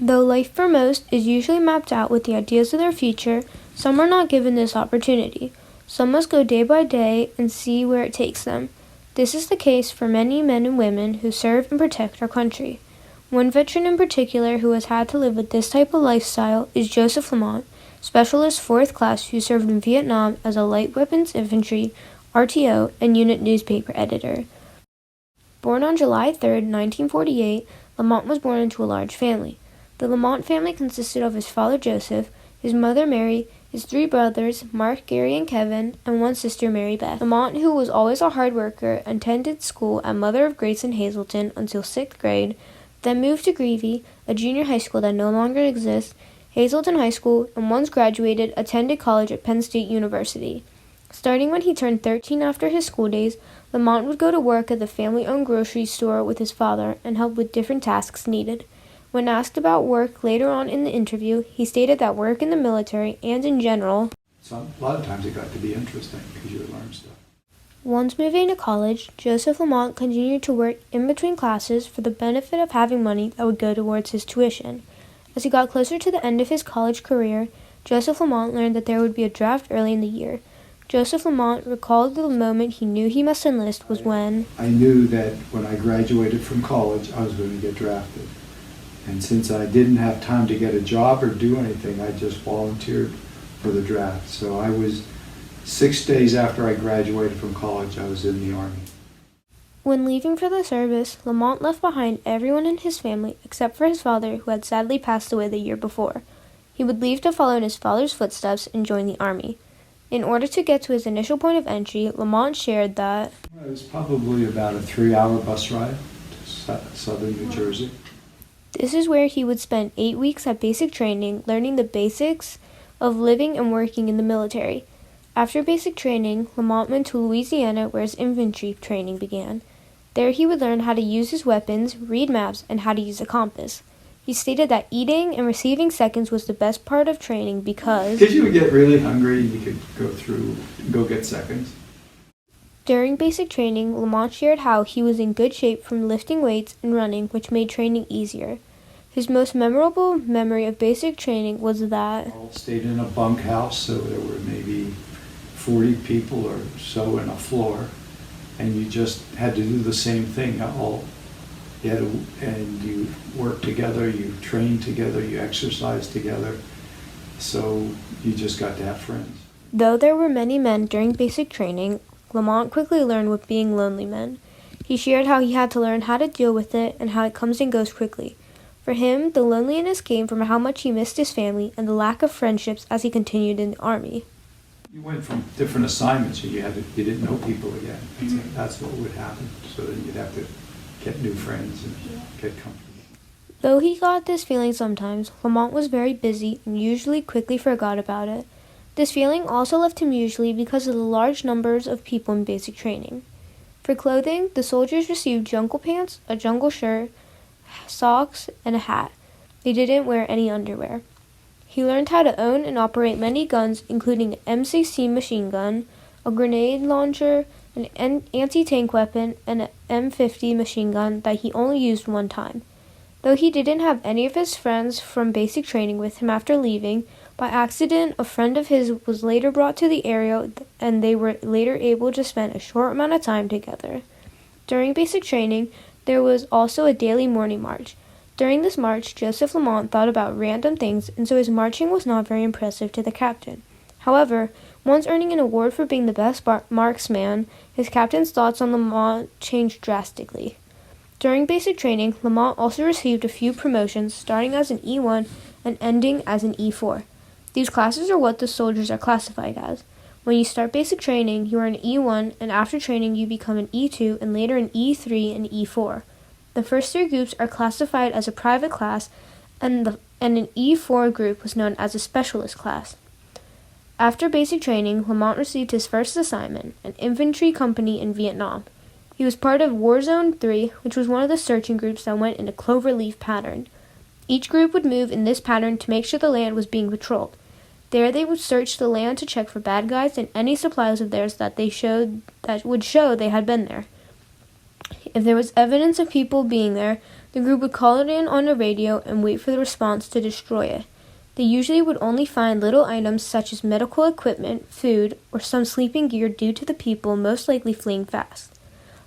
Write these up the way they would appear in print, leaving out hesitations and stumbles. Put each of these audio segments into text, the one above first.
Though life for most is usually mapped out with the ideas of their future, some are not given this opportunity. Some must go day by day and see where it takes them. This is the case for many men and women who serve and protect our country. One veteran in particular who has had to live with this type of lifestyle is Joseph Lamont, Specialist 4th Class who served in Vietnam as a light weapons infantry, RTO, and unit newspaper editor. Born on July 3, 1948, Lamont was born into a large family. The Lamont family consisted of his father Joseph, his mother Mary, his 3 brothers, Mark, Gary, and Kevin, and 1 sister, Mary Beth. Lamont, who was always a hard worker, attended school at Mother of Grace in Hazleton until 6th grade, then moved to Greevy, a junior high school that no longer exists, Hazleton High School, and once graduated, attended college at Penn State University. Starting when he turned 13 after his school days, Lamont would go to work at the family-owned grocery store with his father and help with different tasks needed. When asked about work later on in the interview, he stated that work in the military and in general, so a lot of times it got to be interesting because you would learn stuff. Once moving to college, Joseph Lamont continued to work in between classes for the benefit of having money that would go towards his tuition. As he got closer to the end of his college career, Joseph Lamont learned that there would be a draft early in the year. Joseph Lamont recalled the moment he knew he must enlist was when I knew that when I graduated from college, I was going to get drafted. And since I didn't have time to get a job or do anything, I just volunteered for the draft. So I was 6 days after I graduated from college, I was in the Army. When leaving for the service, Lamont left behind everyone in his family except for his father, who had sadly passed away the year before. He would leave to follow in his father's footsteps and join the Army. In order to get to his initial point of entry, Lamont shared that it was probably about a 3-hour bus ride to southern New Jersey. This is where he would spend 8 weeks at basic training, learning the basics of living and working in the military. After basic training, Lamont went to Louisiana where his infantry training began. There he would learn how to use his weapons, read maps, and how to use a compass. He stated that eating and receiving seconds was the best part of training because you would get really hungry and you could go get seconds. During basic training, Lamont shared how he was in good shape from lifting weights and running, which made training easier. His most memorable memory of basic training was that I stayed in a bunkhouse, so there were maybe 40 people or so in a floor, and you just had to do the same thing. And you worked together, you trained together, you exercised together, so you just got to have friends. Though there were many men during basic training, Lamont quickly learned what being lonely meant. He shared how he had to learn how to deal with it and how it comes and goes quickly. For him, the loneliness came from how much he missed his family and the lack of friendships as he continued in the Army. You went from different assignments and you didn't know people again. That's what would happen. So then you'd have to get new friends and get comfortable. Though he got this feeling sometimes, Lamont was very busy and usually quickly forgot about it. This feeling also left him usually because of the large numbers of people in basic training. For clothing, the soldiers received jungle pants, a jungle shirt, socks, and a hat. They didn't wear any underwear. He learned how to own and operate many guns, including an M16 machine gun, a grenade launcher, an anti-tank weapon, and an M50 machine gun that he only used one time. Though he didn't have any of his friends from basic training with him after leaving, by accident, a friend of his was later brought to the area and they were later able to spend a short amount of time together. During basic training, there was also a daily morning march. During this march, Joseph Lamont thought about random things, and so his marching was not very impressive to the captain. However, once earning an award for being the best marksman, his captain's thoughts on Lamont changed drastically. During basic training, Lamont also received a few promotions, starting as an E1 and ending as an E4. These classes are what the soldiers are classified as. When you start basic training, you are an E1, and after training you become an E2 and later an E3 and E4. The first 3 groups are classified as a private class, and an E4 group was known as a specialist class. After basic training, Lamont received his first assignment, an infantry company in Vietnam. He was part of War Zone 3, which was one of the searching groups that went in a cloverleaf pattern. Each group would move in this pattern to make sure the land was being patrolled. There they would search the land to check for bad guys and any supplies of theirs that would show they had been there. If there was evidence of people being there, The group would call it in on a radio and wait for the response to destroy it. They usually would only find little items such as medical equipment, food, or some sleeping gear due to the people most likely fleeing fast.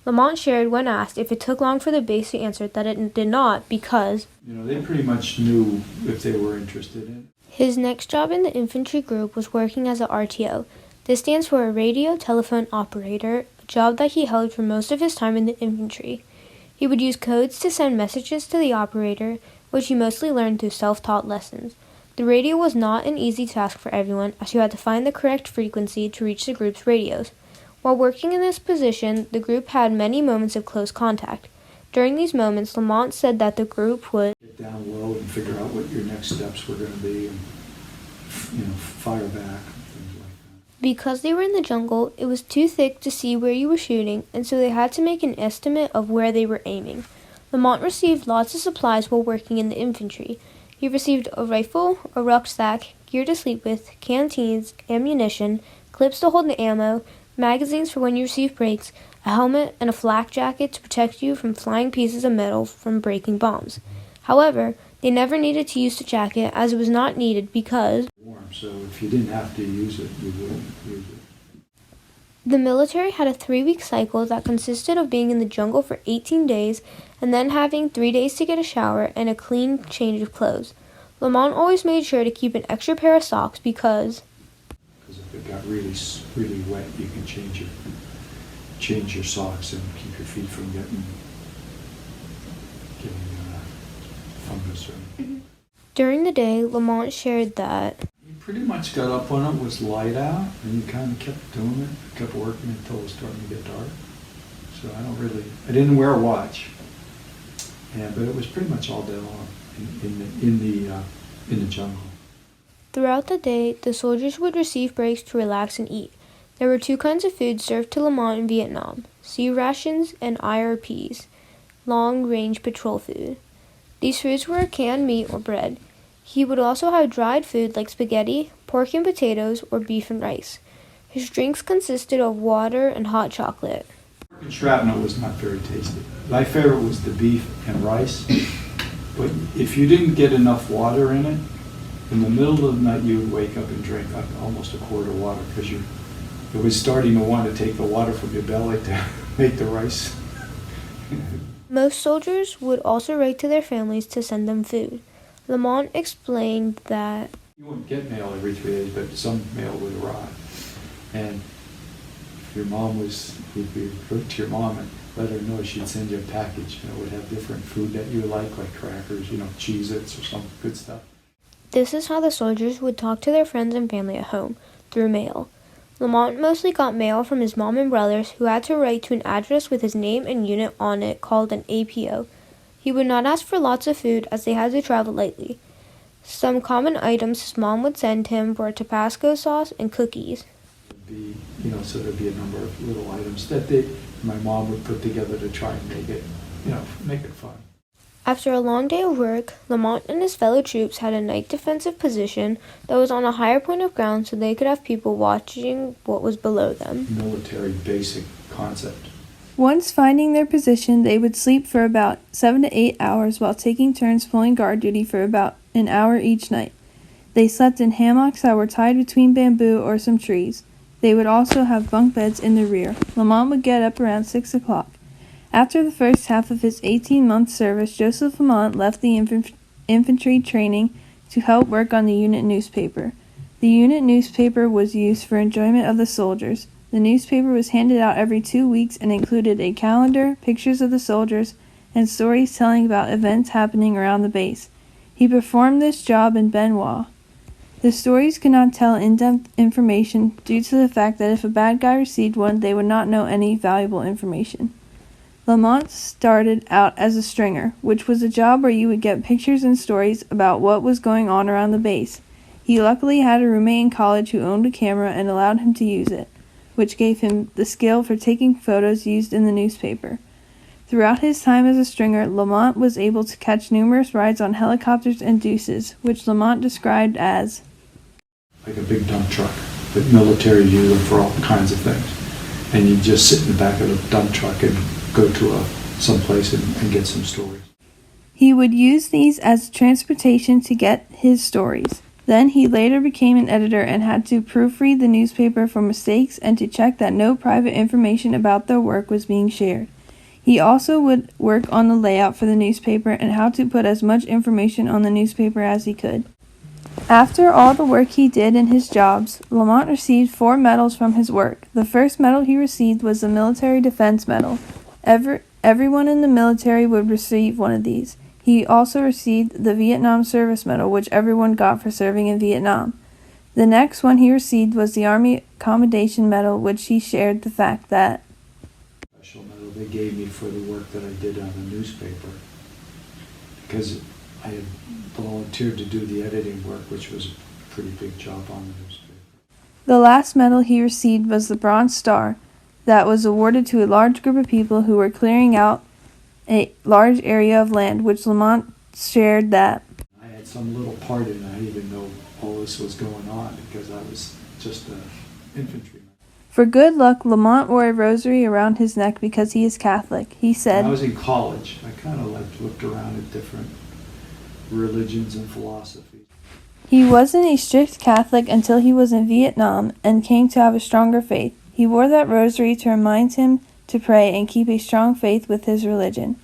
Lamont shared when asked if it took long for the base to answer that it did not because they pretty much knew if they were interested in it. His next job in the infantry group was working as a RTO. This stands for a radio telephone operator, a job that he held for most of his time in the infantry. He would use codes to send messages to the operator, which he mostly learned through self-taught lessons. The radio was not an easy task for everyone, as you had to find the correct frequency to reach the group's radios. While working in this position, the group had many moments of close contact. During these moments, Lamont said that the group would get down low and figure out what your next steps were going to be and, fire back and things like that. Because they were in the jungle, it was too thick to see where you were shooting, and so they had to make an estimate of where they were aiming. Lamont received lots of supplies while working in the infantry. He received a rifle, a rucksack, gear to sleep with, canteens, ammunition, clips to hold the ammo, magazines for when you receive breaks, a helmet, and a flak jacket to protect you from flying pieces of metal from breaking bombs. However, they never needed to use the jacket as it was not needed because warm, so if you didn't have to use it, you wouldn't use it. The military had a 3-week cycle that consisted of being in the jungle for 18 days and then having 3 days to get a shower and a clean change of clothes. Lamont always made sure to keep an extra pair of socks because if it got really wet, you can change your socks and keep your feet from getting fungus or anything. During the day, Lamont shared that You pretty much got up when it was light out, and you kind of kept doing it, kept working until it was starting to get dark. So I didn't wear a watch, but it was pretty much all day long in the jungle. throughout the day, the soldiers would receive breaks to relax and eat. There were 2 kinds of food served to Lamont in Vietnam: sea rations and IRPs, long-range patrol food. These foods were canned meat or bread. He would also have dried food like spaghetti, pork and potatoes, or beef and rice. His drinks consisted of water and hot chocolate. Pork and shrapnel was not very tasty. My favorite was the beef and rice, but if you didn't get enough water in it, in the middle of the night you would wake up and drink like almost a quart of water because it was starting to want to take the water from your belly to make the rice. Most soldiers would also write to their families to send them food. Lamont explained that You wouldn't get mail every 3 days, but some mail would arrive. And if your mom you'd wrote to your mom and let her know she'd send you a package, and it would have different food that you like crackers, Cheez-Its or some good stuff. this is how the soldiers would talk to their friends and family at home, through mail. Lamont mostly got mail from his mom and brothers, who had to write to an address with his name and unit on it called an APO. He would not ask for lots of food as they had to travel lightly. Some common items his mom would send him were Tabasco sauce and cookies. So there'd be a number of little items that my mom would put together to try and make it fun. After a long day of work, Lamont and his fellow troops had a night defensive position that was on a higher point of ground so they could have people watching what was below them. Military basic concept. Once finding their position, they would sleep for about 7 to 8 hours while taking turns pulling guard duty for about an hour each night. They slept in hammocks that were tied between bamboo or some trees. They would also have bunk beds in the rear. Lamont would get up around 6 o'clock. After the first half of his 18-month service, Joseph Lamont left the infantry training to help work on the unit newspaper. The unit newspaper was used for enjoyment of the soldiers. The newspaper was handed out every 2 weeks and included a calendar, pictures of the soldiers, and stories telling about events happening around the base. He performed this job in Benoit. The stories could not tell in-depth information due to the fact that if a bad guy received one, they would not know any valuable information. Lamont started out as a stringer, which was a job where you would get pictures and stories about what was going on around the base. He luckily had a roommate in college who owned a camera and allowed him to use it, which gave him the skill for taking photos used in the newspaper. Throughout his time as a stringer, Lamont was able to catch numerous rides on helicopters and deuces, which Lamont described as like a big dump truck that military use them for all kinds of things. And you just sit in the back of the dump truck and go to someplace and get some stories. He would use these as transportation to get his stories. Then he later became an editor and had to proofread the newspaper for mistakes and to check that no private information about their work was being shared. He also would work on the layout for the newspaper and how to put as much information on the newspaper as he could. After all the work he did in his jobs, Lamont received 4 medals from his work. The first medal he received was the Military Defense Medal. Everyone in the military would receive one of these. He also received the Vietnam Service Medal, which everyone got for serving in Vietnam. The next one he received was the Army Commendation Medal, which he shared the fact that Special medal they gave me for the work that I did on the newspaper, because I had volunteered to do the editing work, which was a pretty big job on the newspaper. The last medal he received was the Bronze Star, that was awarded to a large group of people who were clearing out a large area of land, which Lamont shared that I had some little part in it. I didn't even know all this was going on because I was just an infantryman. for good luck, Lamont wore a rosary around his neck because he is Catholic. He When said, I was in college, I kind of looked around at different religions and philosophies. he wasn't a strict Catholic until he was in Vietnam and came to have a stronger faith. He wore that rosary to remind him to pray and keep a strong faith with his religion.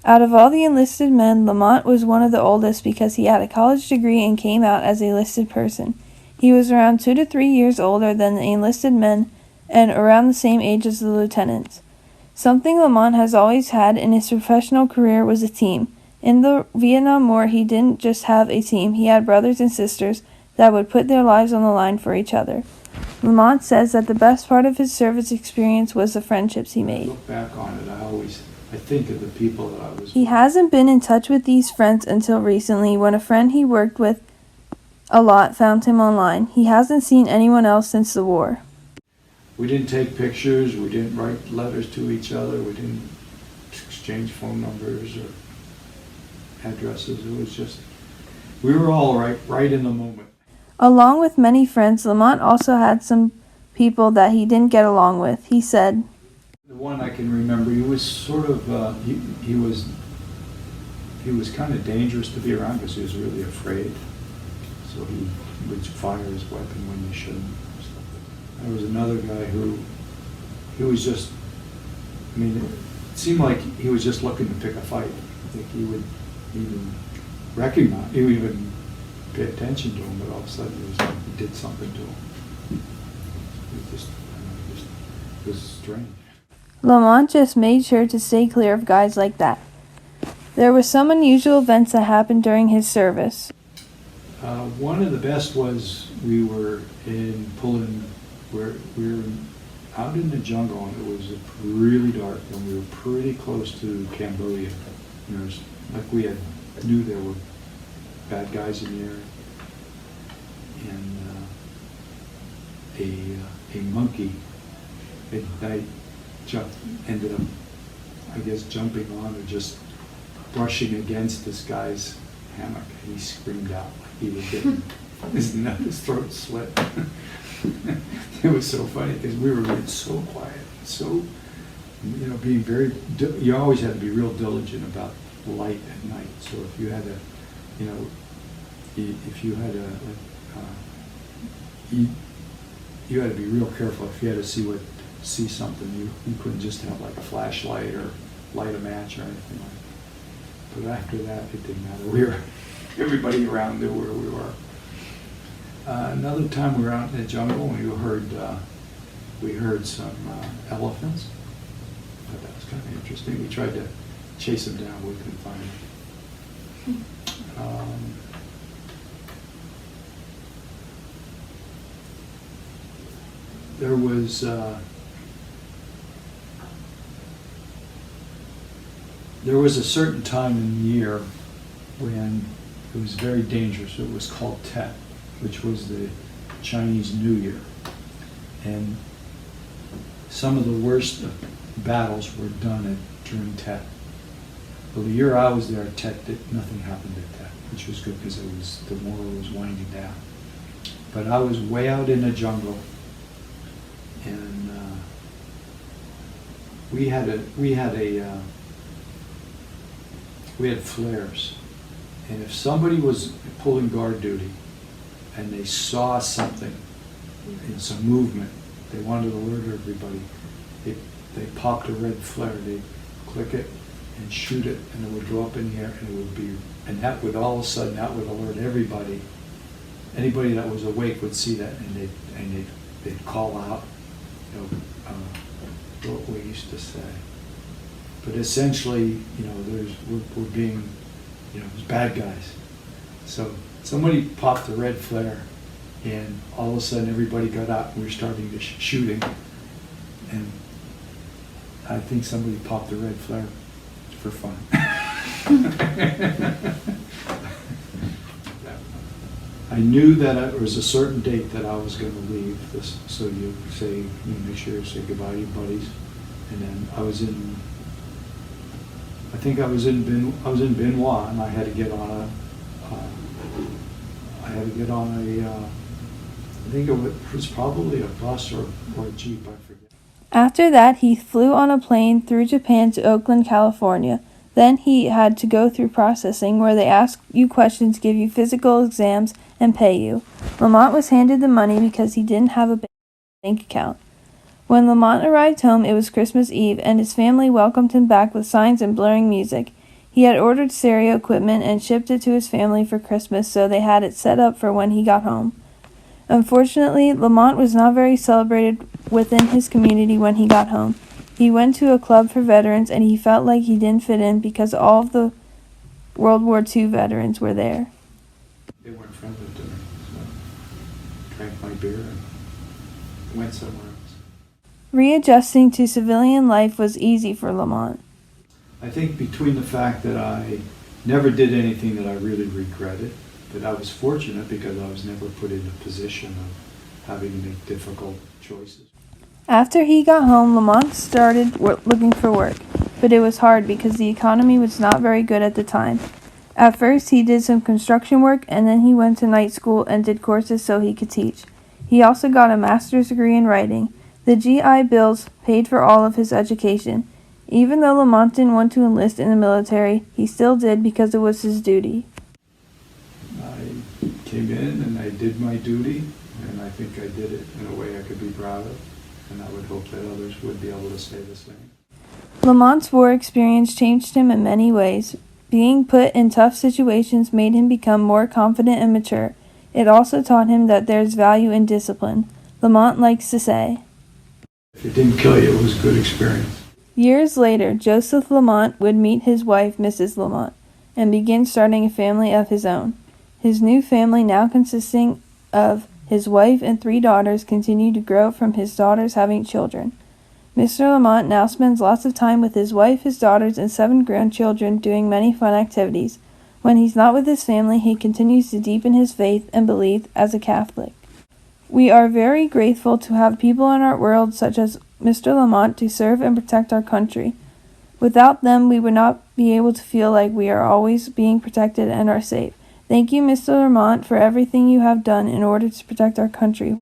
Out of all the enlisted men, Lamont was one of the oldest because he had a college degree and came out as a enlisted person. He was around 2 to 3 years older than the enlisted men and around the same age as the lieutenants. Something Lamont has always had in his professional career was a team. In the Vietnam War, he didn't just have a team, he had brothers and sisters that would put their lives on the line for each other. Lamont says that the best part of his service experience was the friendships he When I made. look back on it, I think of the people that I was He with. hasn't been in touch with these friends until recently when a friend he worked with a lot found him online. He hasn't seen anyone else since the war. We didn't take pictures, we didn't write letters to each other, we didn't exchange phone numbers or addresses. It was just, we were all right in the moment. Along with many friends, Lamont also had some people that he didn't get along with. He said, The one I can remember, he was sort of, he was kind of dangerous to be around because he was really afraid. So he would fire his weapon when you shouldn't. There was another guy who, he was just, I mean, it seemed like he was just looking to pick a fight. I think he would even recognize, he would even pay attention to him, but all of a sudden it was like he did something to him. It just, it was strange. Lamont just made sure to stay clear of guys like that. There were some unusual events that happened during his service. One of the best was we were out in the jungle, and it was really dark, and we were pretty close to Cambodia. And there was, like, knew there were bad guys in the area, and a monkey at night ended up, I guess, jumping on or just brushing against this guy's hammock. He screamed out like he was getting his throat slit. It was so funny because we were being so quiet, so, being very, you always had to be real diligent about light at night. So if you had you had to be real careful. If you had to see something, you couldn't just have like a flashlight or light a match or anything like that. But after that, it didn't matter. Everybody around knew where we were. Another time we were out in the jungle, and we heard some elephants. But that was kind of interesting. We tried to chase them down, but we couldn't find them. There was a certain time in the year when it was very dangerous. It was called Tet, which was the Chinese New Year. And some of the worst battles were done during Tet. Well, the year I was there at Tet, nothing happened at Tet, which was good because the war was winding down. But I was way out in the jungle, and we we had flares. And if somebody was pulling guard duty and they saw something in some movement, they wanted to alert everybody, they popped a red flare, they'd click it and shoot it, and it would go up in the air, and it would be, and that would all of a sudden, that would alert everybody. Anybody that was awake would see that, and they'd call out, what we used to say. But essentially, we're being, it's bad guys. So somebody popped the red flare, and all of a sudden everybody got out, and we were starting to shooting. And I think somebody popped the red flare for fun. I knew that it was a certain date that I was going to leave. So you make sure you say goodbye to your buddies. And then I was in Benoit, and I had to get on I think it was probably a bus or a Jeep, I forget. After that, he flew on a plane through Japan to Oakland, California. Then he had to go through processing, where they ask you questions, give you physical exams, and pay you. Lamont was handed the money because he didn't have a bank account. When Lamont arrived home, it was Christmas Eve, and his family welcomed him back with signs and blaring music. He had ordered stereo equipment and shipped it to his family for Christmas, so they had it set up for when he got home. Unfortunately, Lamont was not very celebrated within his community when he got home. He went to a club for veterans, and he felt like he didn't fit in because all of the World War II veterans were there. They weren't friendly to me, so I drank my beer and went somewhere else. Readjusting to civilian life was easy for Lamont. I think between the fact that I never did anything that I really regretted, but I was fortunate because I was never put in a position of having to make difficult choices. After he got home, Lamont started looking for work, but it was hard because the economy was not very good at the time. At first, he did some construction work, and then he went to night school and did courses so he could teach. He also got a master's degree in writing. The GI Bills paid for all of his education. Even though Lamont didn't want to enlist in the military, he still did because it was his duty. I came in and I did my duty, and I think I did it in a way I could be proud of, and I would hope that others would be able to say the same. Lamont's war experience changed him in many ways. Being put in tough situations made him become more confident and mature. It also taught him that there's value in discipline. Lamont likes to say, If it didn't kill you, it was a good experience. Years later, Joseph Lamont would meet his wife, Mrs. Lamont, and begin starting a family of his own. His new family, now consisting of his wife and 3 daughters, continued to grow from his daughters having children. Mr. Lamont now spends lots of time with his wife, his daughters, and 7 grandchildren doing many fun activities. When he's not with his family, he continues to deepen his faith and belief as a Catholic. We are very grateful to have people in our world such as Mr. Lamont to serve and protect our country. Without them, we would not be able to feel like we are always being protected and are safe. Thank you, Mr. Lamont, for everything you have done in order to protect our country.